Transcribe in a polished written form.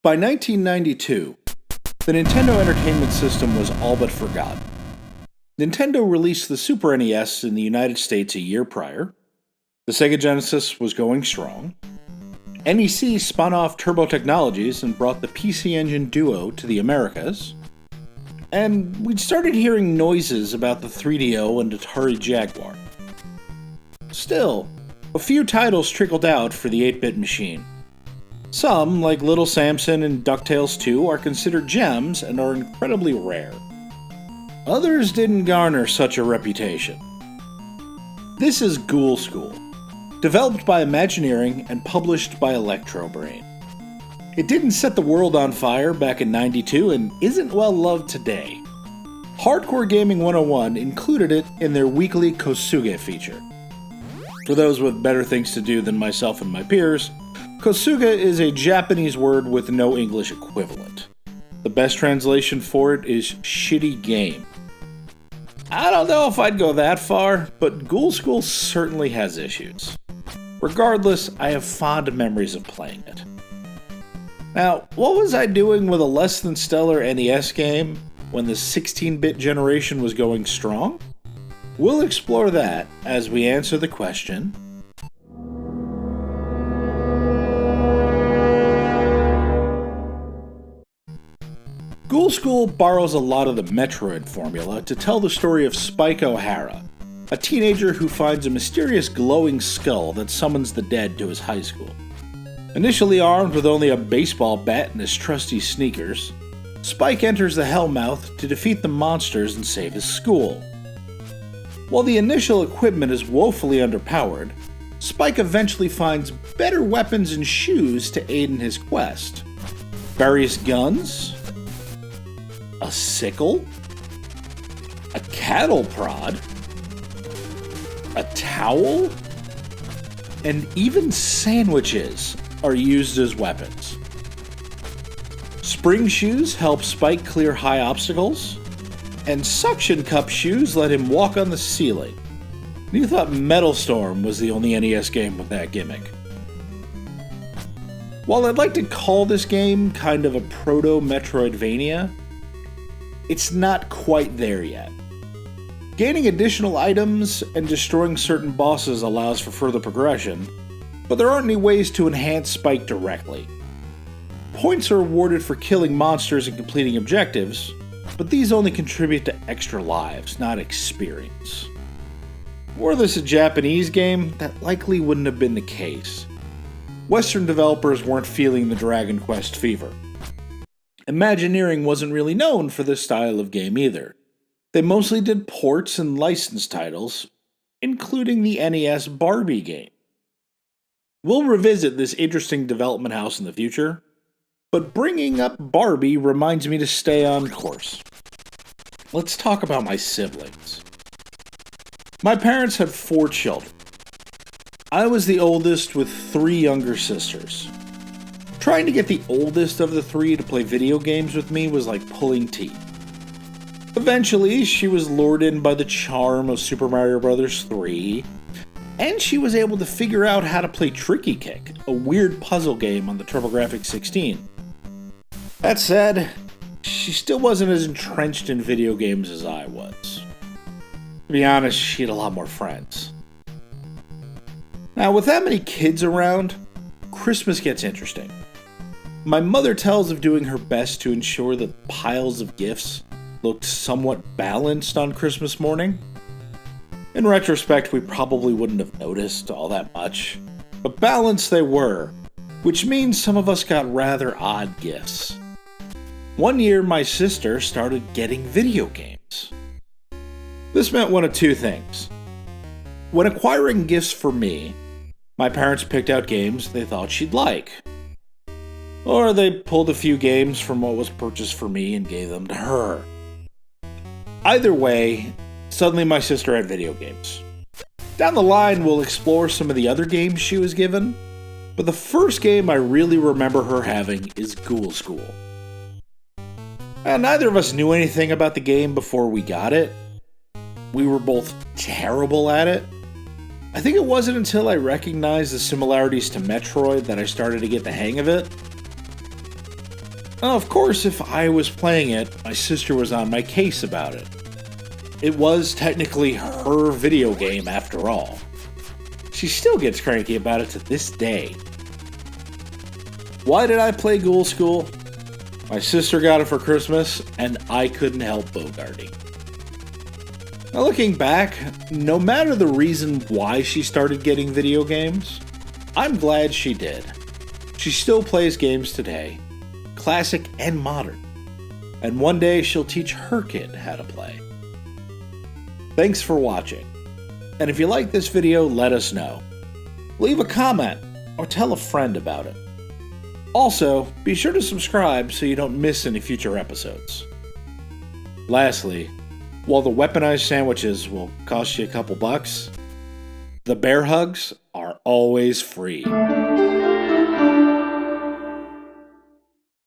By 1992, the Nintendo Entertainment System was all but forgotten. Nintendo released the Super NES in the United States a year prior. The Sega Genesis was going strong. NEC spun off Turbo Technologies and brought the PC Engine Duo to the Americas. And we'd started hearing noises about the 3DO and Atari Jaguar. Still, a few titles trickled out for the 8-bit machine. Some, like Little Samson and DuckTales 2, are considered gems and are incredibly rare. Others didn't garner such a reputation. This is Ghoul School, developed by Imagineering and published by Electro Brain. It didn't set the world on fire back in '92 and isn't well loved today. Hardcore Gaming 101 included it in their weekly Kosuge feature. For those with better things to do than myself and my peers, Kosuge is a Japanese word with no English equivalent. The best translation for it is shitty game. I don't know if I'd go that far, but Ghoul School certainly has issues. Regardless, I have fond memories of playing it. Now, what was I doing with a less than stellar NES game when the 16-bit generation was going strong? We'll explore that as we answer the question, Ghoul School borrows a lot of the Metroid formula to tell the story of Spike O'Hara, a teenager who finds a mysterious glowing skull that summons the dead to his high school. Initially armed with only a baseball bat and his trusty sneakers, Spike enters the Hellmouth to defeat the monsters and save his school. While the initial equipment is woefully underpowered, Spike eventually finds better weapons and shoes to aid in his quest. Various guns, a sickle, a cattle prod, a towel, and even sandwiches are used as weapons. Spring shoes help Spike clear high obstacles, and suction cup shoes let him walk on the ceiling. You thought Metal Storm was the only NES game with that gimmick. While I'd like to call this game kind of a proto-Metroidvania, it's not quite there yet. Gaining additional items and destroying certain bosses allows for further progression, but there aren't any ways to enhance Spike directly. Points are awarded for killing monsters and completing objectives, but these only contribute to extra lives, not experience. Were this a Japanese game, that likely wouldn't have been the case. Western developers weren't feeling the Dragon Quest fever. Imagineering wasn't really known for this style of game either. They mostly did ports and licensed titles, including the NES Barbie game. We'll revisit this interesting development house in the future, but bringing up Barbie reminds me to stay on course. Let's talk about my siblings. My parents had 4 children. I was the oldest with 3 younger sisters. Trying to get the oldest of the 3 to play video games with me was like pulling teeth. Eventually, she was lured in by the charm of Super Mario Bros. 3, and she was able to figure out how to play Tricky Kick, a weird puzzle game on the TurboGrafx-16. That said, she still wasn't as entrenched in video games as I was. To be honest, she had a lot more friends. Now, with that many kids around, Christmas gets interesting. My mother tells of doing her best to ensure that piles of gifts looked somewhat balanced on Christmas morning. In retrospect, we probably wouldn't have noticed all that much, but balanced they were, which means some of us got rather odd gifts. One year, my sister started getting video games. This meant one of 2 things. When acquiring gifts for me, my parents picked out games they thought she'd like. Or they pulled a few games from what was purchased for me and gave them to her. Either way, suddenly my sister had video games. Down the line, we'll explore some of the other games she was given, but the first game I really remember her having is Ghoul School. Neither of us knew anything about the game before we got it. We were both terrible at it. I think it wasn't until I recognized the similarities to Metroid that I started to get the hang of it. Of course, if I was playing it, my sister was on my case about it. It was technically her video game after all. She still gets cranky about it to this day. Why did I play Ghoul School? My sister got it for Christmas, and I couldn't help bogarting. Now looking back, no matter the reason why she started getting video games, I'm glad she did. She still plays games today, classic and modern, and one day she'll teach her kid how to play. Thanks for watching, and if you like this video, let us know. Leave a comment or tell a friend about it. Also, be sure to subscribe so you don't miss any future episodes. Lastly, while the weaponized sandwiches will cost you a couple bucks, the bear hugs are always free.